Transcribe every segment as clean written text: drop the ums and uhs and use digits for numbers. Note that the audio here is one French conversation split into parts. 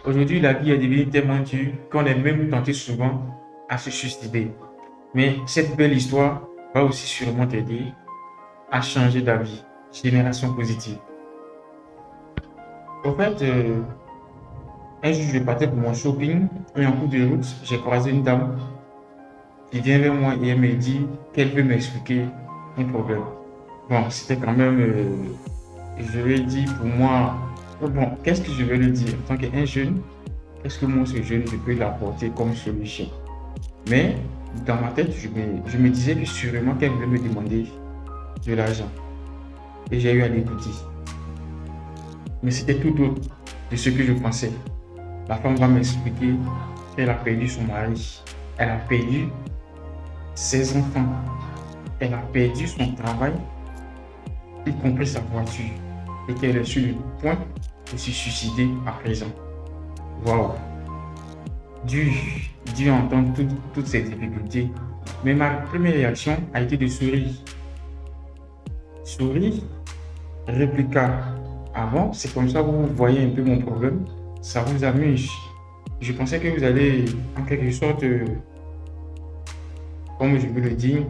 Aujourd'hui, la vie est devenue tellement dure qu'on est même tenté souvent à se suicider. Mais cette belle histoire va aussi sûrement t'aider à changer d'avis. Génération positive. Au fait, un jour, je partais pour mon shopping et en cours de route, j'ai croisé une dame qui vient vers moi et elle me dit qu'elle veut m'expliquer un problème. Bon, c'était quand même, je lui ai dit pour moi, bon, qu'est-ce que je vais lui dire en tant qu'un jeune, qu'est-ce que moi, ce jeune, je peux l'apporter comme solution. Mais dans ma tête, je me disais que sûrement qu'elle voulait me demander de l'argent. Et j'ai eu à l'écouter. Mais c'était tout autre de ce que je pensais. La femme va m'expliquer qu'elle a perdu son mari, elle a perdu ses enfants, elle a perdu son travail, y compris sa voiture, et qu'elle est sur le point de se suicider à présent. Waouh! Dur, dur entendre toutes ces difficultés. Mais ma première réaction a été de sourire. Sourire, répliqua. Ah bon, c'est comme ça que vous voyez un peu mon problème? Ça vous amuse? Je pensais que vous allez, en quelque sorte, comme je veux le dire,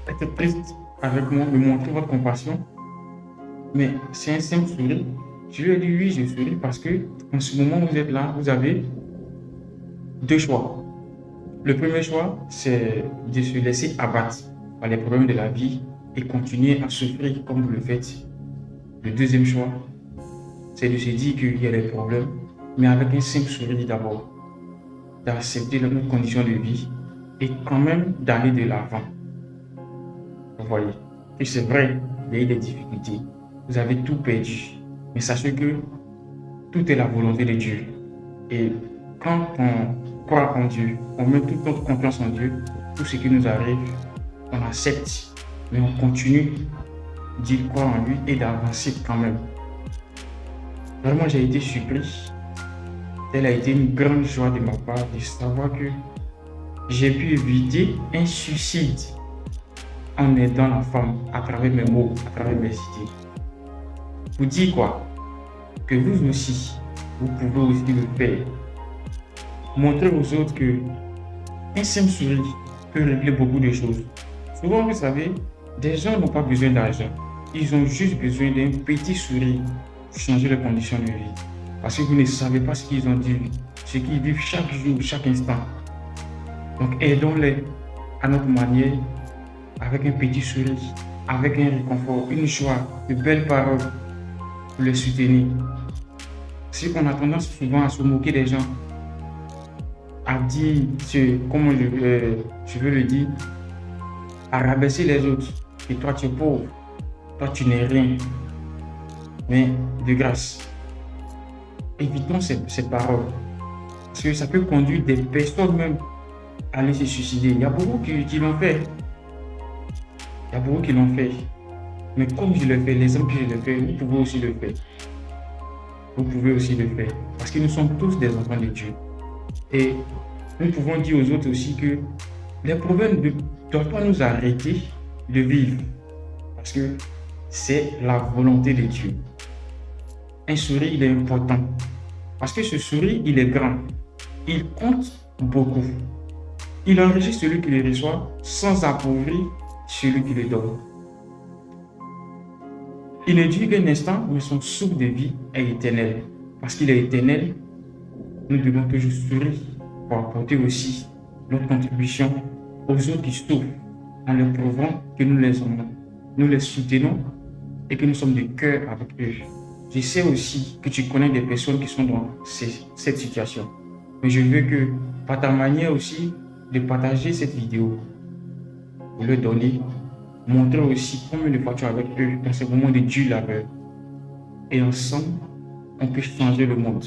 être triste avec moi, me montrer votre compassion. Mais c'est un simple sourire. Je lui ai dit oui, je souris parce que en ce moment où vous êtes là, vous avez deux choix. Le premier choix, c'est de se laisser abattre par les problèmes de la vie et continuer à souffrir comme vous le faites. Le deuxième choix, c'est de se dire qu'il y a des problèmes, mais avec un simple sourire d'abord, d'accepter nos conditions de vie et quand même d'aller de l'avant. Vous voyez. Et c'est vrai, il y a eu des difficultés. Vous avez tout perdu. Mais sachez que tout est la volonté de Dieu. Et quand on croit en Dieu, on met toute notre confiance en Dieu, tout ce qui nous arrive, on accepte. Mais on continue d'y croire en lui et d'avancer quand même. Vraiment, j'ai été surpris. Elle a été une grande joie de ma part de savoir que j'ai pu éviter un suicide en aidant la femme à travers mes mots, à travers mes idées. Vous dites quoi? Que vous aussi, vous pouvez aussi le faire. Montrez aux autres que un simple sourire peut régler beaucoup de choses. Souvent, vous savez, des gens n'ont pas besoin d'argent. Ils ont juste besoin d'un petit sourire pour changer leurs conditions de vie. Parce que vous ne savez pas ce qu'ils ont dit, ce qu'ils vivent chaque jour, chaque instant. Donc, aidons-les à notre manière, avec un petit sourire, avec un réconfort, une joie, de belles paroles pour les soutenir. Si on a tendance souvent à se moquer des gens, à dire, comment je veux le dire, à rabaisser les autres. Et toi, tu es pauvre, toi, tu n'es rien. Mais de grâce, évitons ces paroles. Parce que ça peut conduire des personnes même à aller se suicider. Il y a beaucoup qui l'ont fait. Il y a beaucoup qui l'ont fait. Mais comme je le fais, les hommes que je le fais, vous pouvez aussi le faire. Vous pouvez aussi le faire. Parce que nous sommes tous des enfants de Dieu. Et nous pouvons dire aux autres aussi que les problèmes ne doivent pas nous arrêter de vivre. Parce que c'est la volonté de Dieu. Un sourire, il est important. Parce que ce sourire, il est grand. Il compte beaucoup. Il enrichit celui qui le reçoit sans appauvrir celui qui le donne. Il ne dure qu'un instant, mais son souffle de vie est éternel. Parce qu'il est éternel, nous devons toujours sourire pour apporter aussi notre contribution aux autres qui souffrent en leur prouvant que nous les aimons, nous les soutenons et que nous sommes de cœur avec eux. Je sais aussi que tu connais des personnes qui sont dans cette situation. Mais je veux que, par ta manière aussi de partager cette vidéo, pour leur donner, montrer aussi combien de fois tu es avec eux dans ces moments de dur labeur. Et ensemble, on peut changer le monde.